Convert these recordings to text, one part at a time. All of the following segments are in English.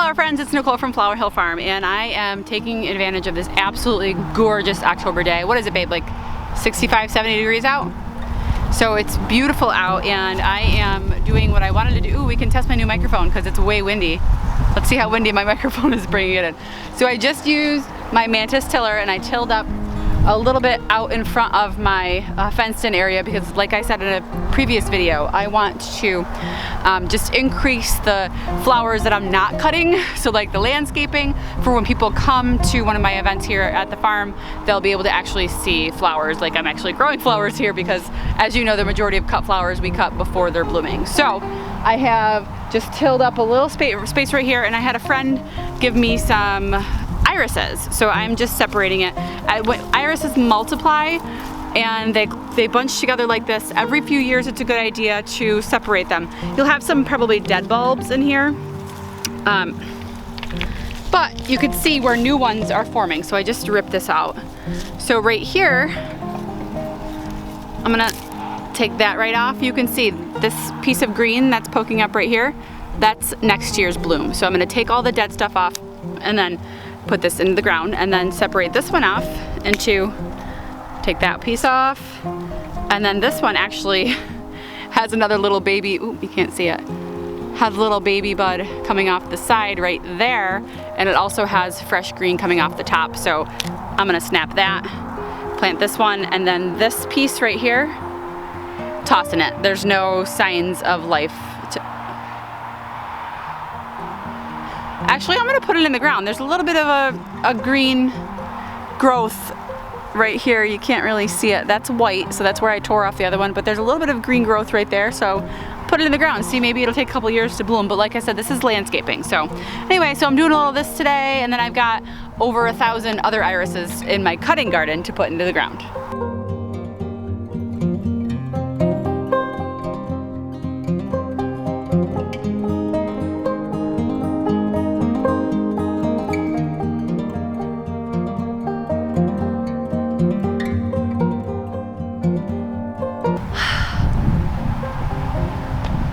flower friends, it's Nicole from Flower Hill Farm, and I am taking advantage of this absolutely gorgeous October day. What is it, babe, like 65, 70 degrees out? So it's beautiful out, and I am doing what I wanted to do. Ooh, we can test my new microphone because it's way windy. Let's see how windy my microphone is bringing it in. So I just used my Mantis tiller and I tilled up a little bit out in front of my fenced in area because, like I said in a previous video, I want to just increase the flowers that I'm not cutting. So like the landscaping, for when people come to one of my events here at the farm, they'll be able to actually see flowers. Like I'm actually growing flowers here because, as you know, the majority of cut flowers we cut before they're blooming. So I have just tilled up a little space right here, and I had a friend give me some irises, so I'm just separating it. When irises multiply and they bunch together like this, every few years it's a good idea to separate them. You'll have some probably dead bulbs in here, but you can see where new ones are forming, so I just ripped this out. So right here, I'm gonna take that right off. You can see this piece of green that's poking up right here, that's next year's bloom. So I'm gonna take all the dead stuff off and then put this into the ground, and then separate this one off into, take that piece off, and then this one actually has another little baby, ooh, you can't see it, has a little baby bud coming off the side right there, and it also has fresh green coming off the top. So I'm gonna snap that, plant this one, and then this piece right here, tossing it. There's no signs of life. Actually, I'm gonna put it in the ground. There's a little bit of a green growth right here. You can't really see it. That's white, so that's where I tore off the other one, but there's a little bit of green growth right there, so put it in the ground. See, maybe it'll take a couple years to bloom, but like I said, this is landscaping. So anyway, so I'm doing a little of this today, and then I've got over 1,000 other irises in my cutting garden to put into the ground.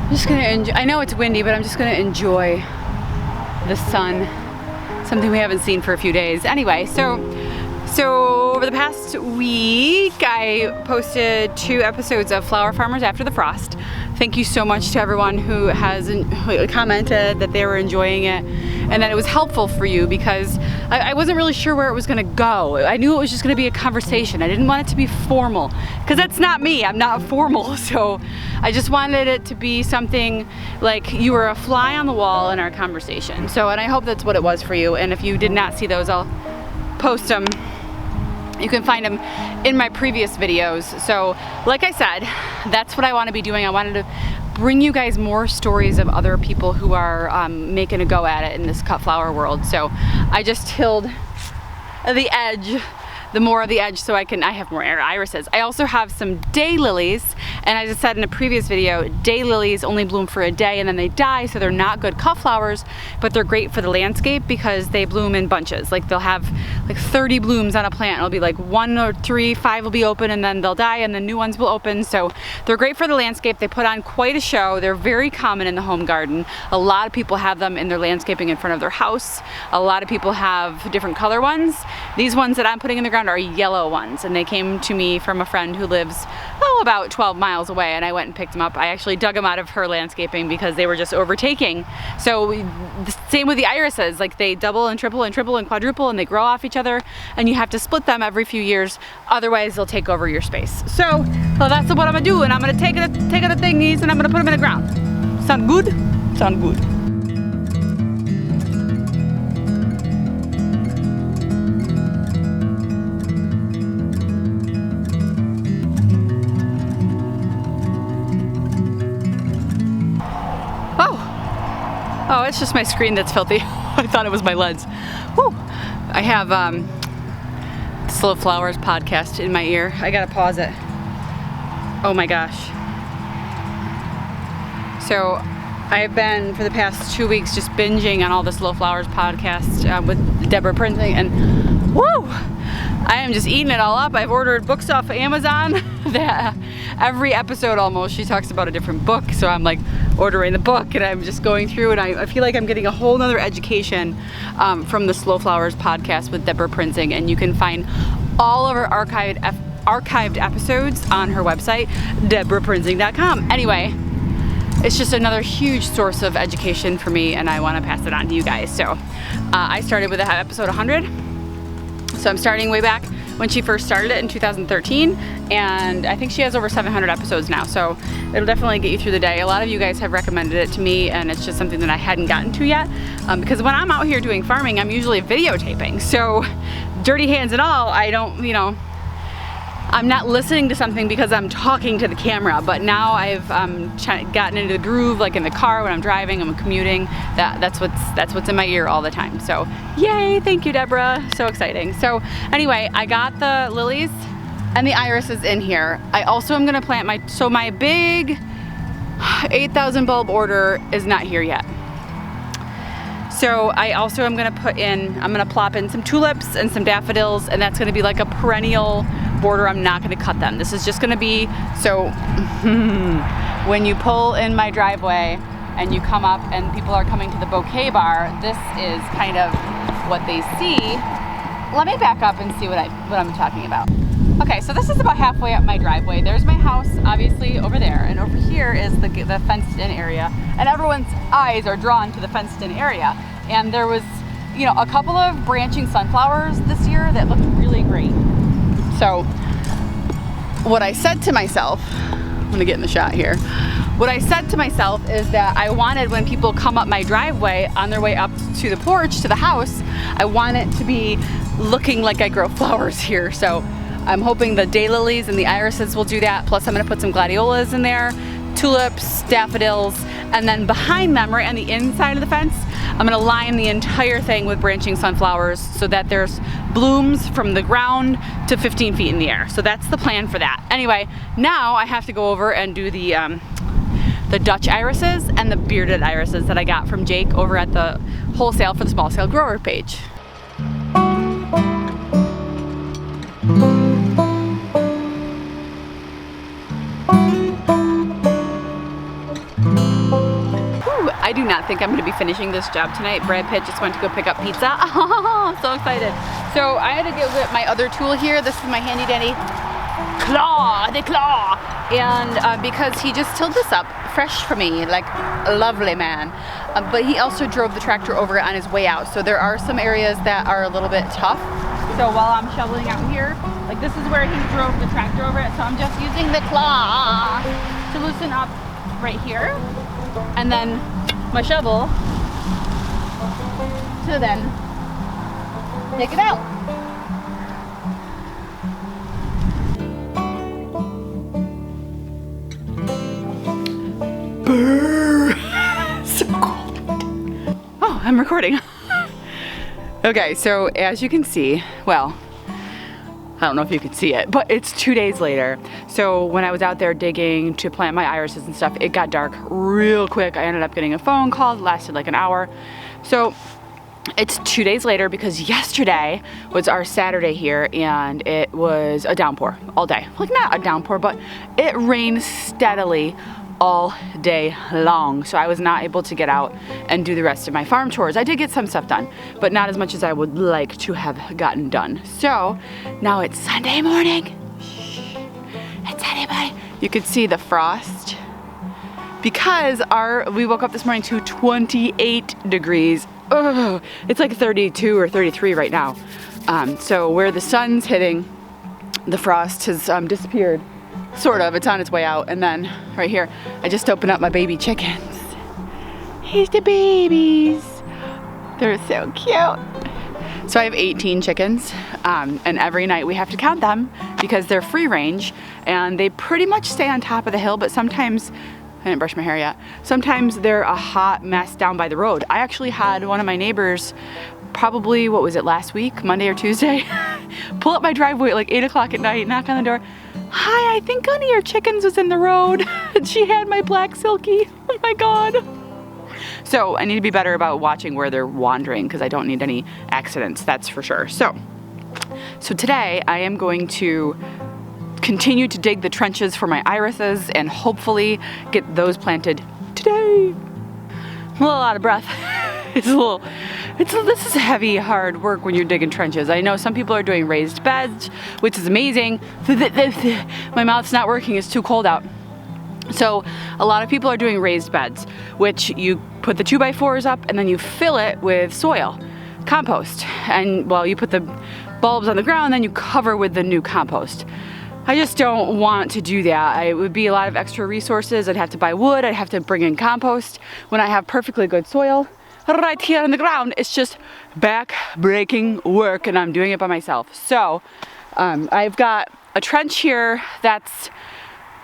Just gonna enjoy, I know it's windy, but I'm just gonna enjoy the sun, something we haven't seen for a few days. Anyway, so over the past week, I posted 2 episodes of Flower Farmers After the Frost. Thank you so much to everyone who has commented that they were enjoying it and that it was helpful for you, because I wasn't really sure where it was gonna go. I knew it was just gonna be a conversation. I didn't want it to be formal, because that's not me, I'm not formal. So I just wanted it to be something like you were a fly on the wall in our conversation. So, and I hope that's what it was for you. And if you did not see those, I'll post them. You can find them in my previous videos. So like I said, that's what I want to be doing. I wanted to bring you guys more stories of other people who are making a go at it in this cut flower world. So I just tilled the edge, more of the edge, so I have more irises. I also have some daylilies, and as I said in a previous video, daylilies only bloom for a day and then they die, so they're not good cut flowers, but they're great for the landscape because they bloom in bunches. Like they'll have like 30 blooms on a plant. It'll be like 1 or 3, 5 will be open, and then they'll die and then new ones will open. So they're great for the landscape. They put on quite a show. They're very common in the home garden. A lot of people have them in their landscaping in front of their house. A lot of people have different color ones. These ones that I'm putting in the ground are yellow ones, and they came to me from a friend who lives about 12 miles away, and I went and picked them up. I actually dug them out of her landscaping because they were just overtaking. So the same with the irises, like they double and triple and quadruple, and they grow off each other, and you have to split them every few years, otherwise they'll take over your space. So well, that's what I'm gonna do, and I'm gonna take the thingies and I'm gonna put them in the ground. Sound good? Sound good. Oh, it's just my screen that's filthy. I thought it was my lens. Whew. I have Slow Flowers podcast in my ear. I gotta pause it. Oh my gosh. So I've been, for the past 2 weeks, just binging on all the Slow Flowers podcast with Deborah Printing, and woo! I am just eating it all up. I've ordered books off of Amazon that every episode almost she talks about a different book, so I'm like ordering the book, and I'm just going through, and I feel like I'm getting a whole nother education from the Slow Flowers podcast with Deborah Prinzing, and you can find all of our archived episodes on her website, deborahprinzing.com. Anyway, it's just another huge source of education for me, and I want to pass it on to you guys. So I started with episode 100. So I'm starting way back when she first started it in 2013, and I think she has over 700 episodes now, so it'll definitely get you through the day. A lot of you guys have recommended it to me, and it's just something that I hadn't gotten to yet, because when I'm out here doing farming, I'm usually videotaping, so dirty hands and all, I don't, you know, I'm not listening to something because I'm talking to the camera, but now I've gotten into the groove, like in the car when I'm driving, I'm commuting. That's what's in my ear all the time. So yay, thank you, Deborah. So exciting. So anyway, I got the lilies and the irises in here. I also am gonna plant my big 8,000 bulb order is not here yet. So I also am gonna plop in some tulips and some daffodils, and that's gonna be like a perennial border. I'm not gonna cut them. This is just gonna be, so when you pull in my driveway and you come up and people are coming to the bouquet bar, this is kind of what they see. Let me back up and see what I'm talking about. Okay, so this is about halfway up my driveway. There's my house, obviously, over there, and over here is the fenced-in area, and everyone's eyes are drawn to the fenced-in area. And there was, you know, a couple of branching sunflowers this year that looked really great. So what I said to myself, I'm gonna get in the shot here. What I said to myself is that I wanted, when people come up my driveway on their way up to the porch, to the house, I want it to be looking like I grow flowers here. So I'm hoping the daylilies and the irises will do that. Plus I'm gonna put some gladiolas in there, tulips, daffodils, and then behind them, right on the inside of the fence, I'm gonna line the entire thing with branching sunflowers so that there's blooms from the ground to 15 feet in the air. So that's the plan for that. Anyway, now I have to go over and do the Dutch irises and the bearded irises that I got from Jake over at the Wholesale for the Small Scale Grower page. I do not think I'm going to be finishing this job tonight. Brad Pitt just went to go pick up pizza. Oh, I'm so excited. So I had to get with my other tool here. This is my handy dandy claw, and because he just tilled this up fresh for me, like a lovely man. But he also drove the tractor over it on his way out. So there are some areas that are a little bit tough. So while I'm shoveling out here, like this is where he drove the tractor over it. So I'm just using the claw to loosen up right here, and then my shovel to then take it out. Brrr. So cold. Oh, I'm recording. Okay, so as you can see, well, I don't know if you can see it, but it's 2 days later. So when I was out there digging to plant my irises and stuff, it got dark real quick. I ended up getting a phone call, it lasted like an hour. So it's 2 days later because yesterday was our Saturday here and it was a downpour all day. Like not a downpour, but it rained steadily all day long. So I was not able to get out and do the rest of my farm chores. I did get some stuff done, but not as much as I would like to have gotten done. So now it's Sunday morning. It's Sunday morning. You could see the frost because we woke up this morning to 28 degrees. Ugh, it's like 32 or 33 right now. So where the sun's hitting, the frost has disappeared. Sort of, it's on its way out. And then right here, I just opened up my baby chickens. Here's the babies. They're so cute. So I have 18 chickens, and every night we have to count them because they're free range and they pretty much stay on top of the hill, but sometimes, I didn't brush my hair yet, sometimes they're a hot mess down by the road. I actually had one of my neighbors, probably, what was it, last week, Monday or Tuesday, pull up my driveway at like 8 o'clock at night, knock on the door. Hi, I think one of your chickens was in the road. And she had my black silky. Oh my God. So I need to be better about watching where they're wandering because I don't need any accidents, that's for sure. So today I am going to continue to dig the trenches for my irises and hopefully get those planted today. Yay! I'm a little out of breath. This is heavy, hard work when you're digging trenches. I know some people are doing raised beds, which is amazing. My mouth's not working, it's too cold out. So a lot of people are doing raised beds, which you put the 2x4s up and then you fill it with soil, compost. And well, you put the bulbs on the ground and then you cover with the new compost. I just don't want to do that. It would be a lot of extra resources. I'd have to buy wood, I'd have to bring in compost when I have perfectly good soil right here on the ground. It's just back-breaking work and I'm doing it by myself. So I've got a trench here that's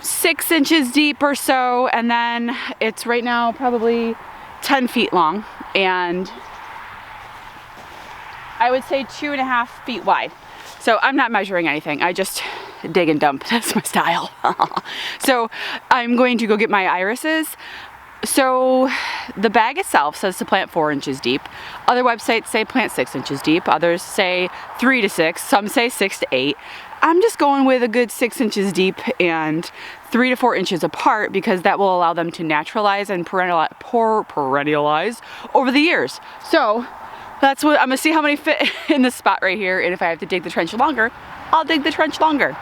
6 inches deep or so, and then it's right now probably 10 feet long, and I would say 2.5 feet wide. So I'm not measuring anything, I just dig and dump, that's my style. So I'm going to go get my irises. So the bag itself says to plant 4 inches deep. Other websites say plant 6 inches deep, others say 3 to 6, some say 6 to 8. I'm just going with a good 6 inches deep and 3 to 4 inches apart because that will allow them to naturalize and perennialize over the years. So that's what I'm gonna see how many fit in this spot right here, and if I have to dig the trench longer, I'll dig the trench longer.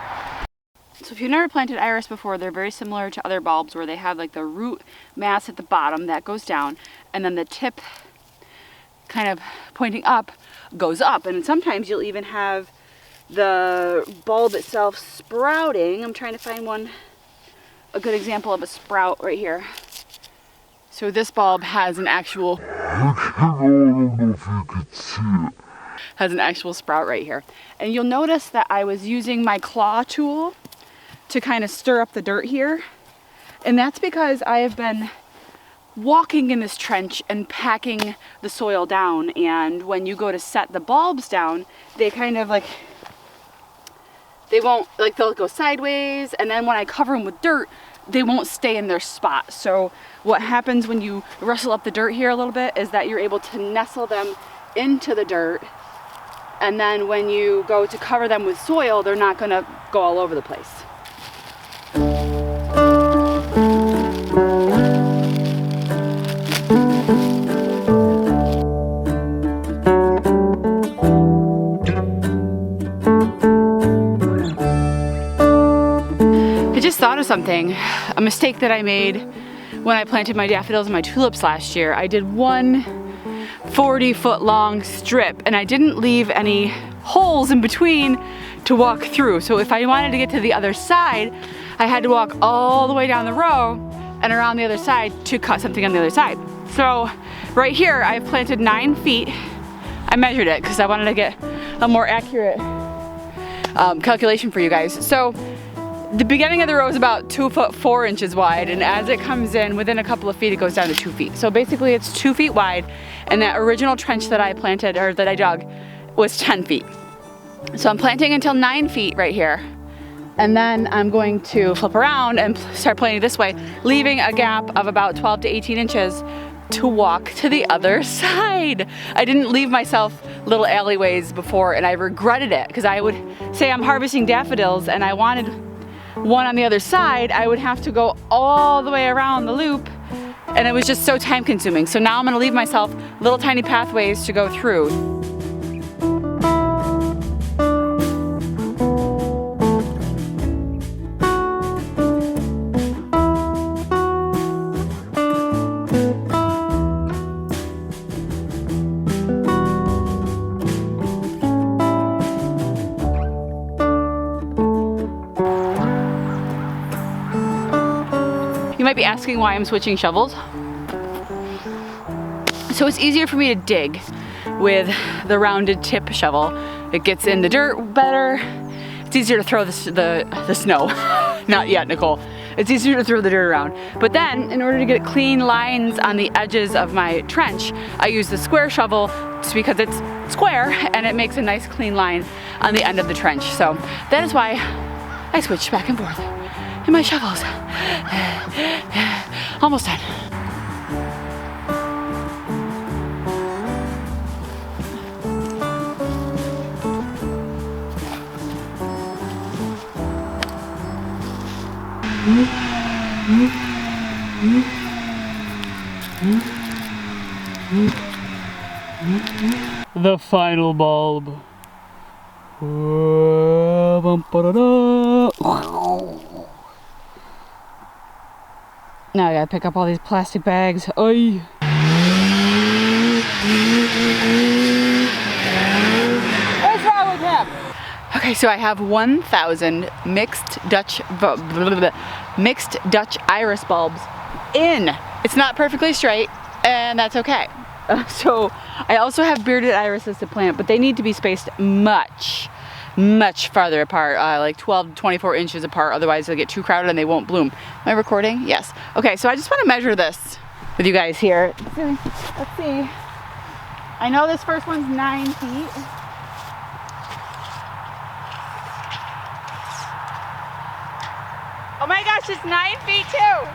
So if you've never planted iris before, they're very similar to other bulbs where they have like the root mass at the bottom that goes down, and then the tip kind of pointing up goes up, and sometimes you'll even have the bulb itself sprouting. I'm trying to find a good example of a sprout right here. So this bulb has an actual, I don't know if you could see it, has an actual sprout right here. And you'll notice that I was using my claw tool to kind of stir up the dirt here. And that's because I have been walking in this trench and packing the soil down. And when you go to set the bulbs down, they kind of like, they won't, like they'll go sideways, and then when I cover them with dirt, they won't stay in their spot. So what happens when you rustle up the dirt here a little bit is that you're able to nestle them into the dirt, and then when you go to cover them with soil, they're not gonna go all over the place. I just thought of something, a mistake that I made when I planted my daffodils and my tulips last year. I did one 40-foot long strip and I didn't leave any holes in between to walk through. So if I wanted to get to the other side, I had to walk all the way down the row and around the other side to cut something on the other side. So right here I've planted 9 feet. I measured it because I wanted to get a more accurate calculation for you guys. So the beginning of the row is about 2 foot 4 inches wide, and as it comes in within a couple of feet, it goes down to 2 feet. So basically it's 2 feet wide, and that original trench that I planted, or that I dug, was 10 feet. So I'm planting until 9 feet right here, and then I'm going to flip around and start planting this way, leaving a gap of about 12 to 18 inches to walk to the other side. I didn't leave myself little alleyways before, and I regretted it, because I would say I'm harvesting daffodils and I wanted one on the other side. I would have to go all the way around the loop, and it was just so time consuming. So now I'm gonna leave myself little tiny pathways to go through. You might be asking why I'm switching shovels. So it's easier for me to dig with the rounded tip shovel. It gets in the dirt better. It's easier to throw the snow. Not yet, Nicole. It's easier to throw the dirt around. But then, in order to get clean lines on the edges of my trench, I use the square shovel because it's square and it makes a nice clean line on the end of the trench. So that is why I switch back and forth in my shovels. Almost done. the final bulb. Now I gotta pick up all these plastic bags. Oy. What's wrong with him? Okay, so I have 1,000 mixed Dutch iris bulbs in. It's not perfectly straight, and that's okay. So I also have bearded irises to plant, but they need to be spaced much farther apart, like 12 to 24 inches apart, otherwise they'll get too crowded and they won't bloom. Am I recording? Yes. Okay, so I just want to measure this with you guys here. Let's see. I know this first one's 9 feet. Oh my gosh, it's 9 feet too.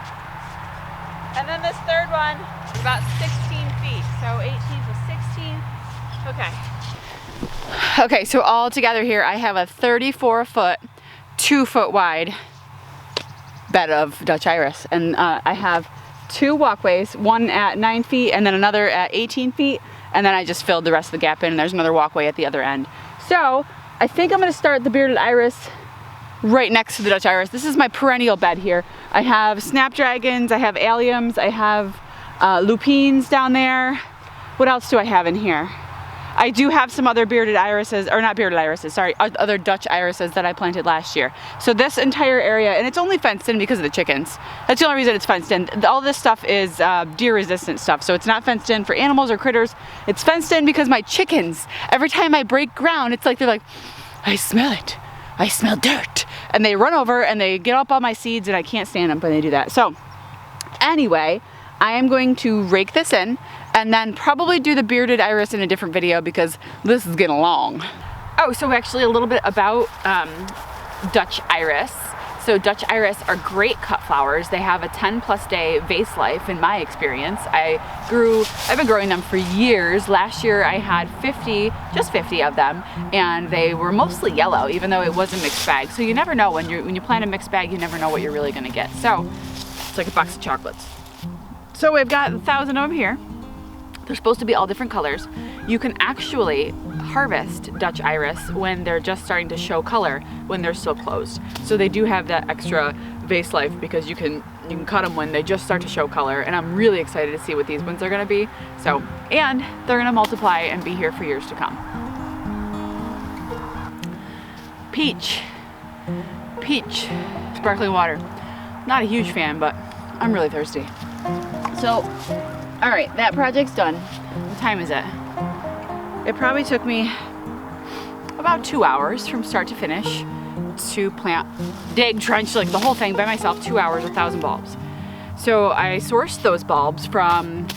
And then this third one is about 16 feet. So 18 to 16. Okay. Okay, so all together here, I have a 34-foot, 2-foot wide bed of Dutch iris. And I have 2 walkways, one at 9 feet and then another at 18 feet. And then I just filled the rest of the gap in, and there's another walkway at the other end. So I think I'm gonna start the bearded iris right next to the Dutch iris. This is my perennial bed here. I have snapdragons, I have alliums, I have lupines down there. What else do I have in here? I do have some other bearded irises, or not bearded irises, sorry, other Dutch irises that I planted last year. So this entire area, and it's only fenced in because of the chickens. That's the only reason it's fenced in. All this stuff is deer resistant stuff, so it's not fenced in for animals or critters. It's fenced in because my chickens, every time I break ground, it's like they're like, I smell it. I smell dirt. And they run over and they get up on my seeds, and I can't stand them when they do that. So anyway, I am going to rake this in and then probably do the bearded iris in a different video because this is getting long. Oh, so actually a little bit about Dutch iris. So Dutch iris are great cut flowers. They have a 10+ day vase life in my experience. I've been growing them for years. Last year I had 50 of them, and they were mostly yellow, even though it was a mixed bag. So you never know when you plant a mixed bag, you never know what you're really gonna get. So it's like a box of chocolates. So we've got 1,000 of them here. They're supposed to be all different colors. You can actually harvest Dutch iris when they're just starting to show color, when they're still closed. So they do have that extra vase life because you can cut them when they just start to show color, and I'm really excited to see what these ones are gonna be. So, and they're gonna multiply and be here for years to come. Peach, sparkling water. Not a huge fan, but I'm really thirsty. So, all right, that project's done. What time is it? It probably took me about 2 hours from start to finish to plant, dig, trench, like the whole thing by myself, 2 hours, 1,000 bulbs. So I sourced those bulbs from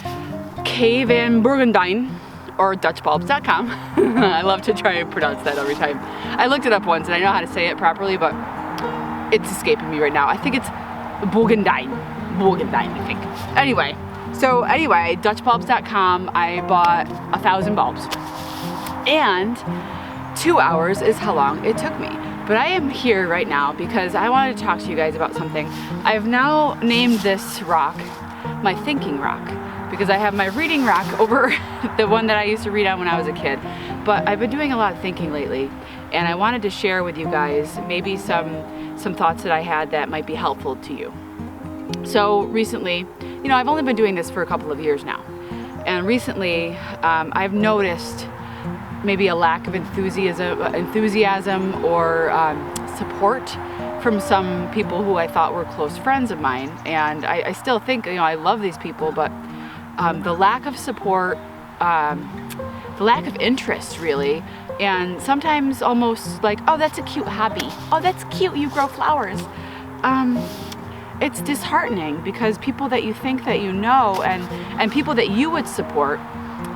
K van Burgendijn, or DutchBulbs.com. I love to try and pronounce that every time. I looked it up once and I know how to say it properly, but it's escaping me right now. I think it's Burgendijn, I think. Anyway, DutchBulbs.com, I bought 1,000 bulbs. And 2 hours is how long it took me. But I am here right now because I wanted to talk to you guys about something. I've now named this rock my thinking rock, because I have my reading rock over the one that I used to read on when I was a kid. But I've been doing a lot of thinking lately, and I wanted to share with you guys maybe some thoughts that I had that might be helpful to you. So recently, you know, I've only been doing this for a couple of years now, and recently I've noticed maybe a lack of enthusiasm or support from some people who I thought were close friends of mine. And I still think, you know, I love these people, but the lack of support, the lack of interest really, and sometimes almost like, oh, that's a cute hobby. Oh, that's cute, you grow flowers. It's disheartening because people that you think that you know and people that you would support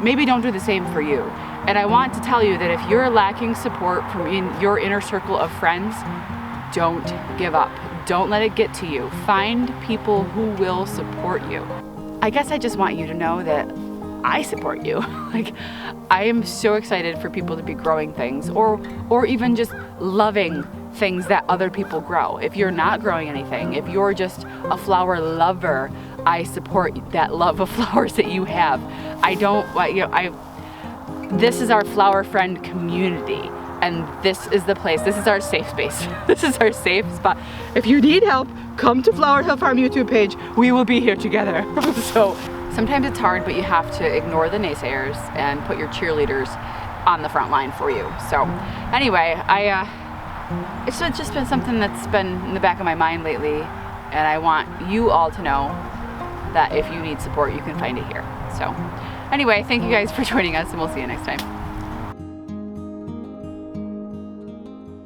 maybe don't do the same for you. And I want to tell you that if you're lacking support from your inner circle of friends, don't give up. Don't let it get to you. Find people who will support you. I guess I just want you to know that I support you. Like, I am so excited for people to be growing things or even just loving things that other people grow. If you're not growing anything, if you're just a flower lover, I support that love of flowers that you have. I don't, you know, this is our flower friend community. And this is the place, this is our safe space. This is our safe spot. If you need help, come to Flower Hill Farm YouTube page. We will be here together. So sometimes it's hard, but you have to ignore the naysayers and put your cheerleaders on the front line for you. So anyway, it's just been something that's been in the back of my mind lately, and I want you all to know that if you need support, you can find it here. So anyway, thank you guys for joining us, and we'll see you next time.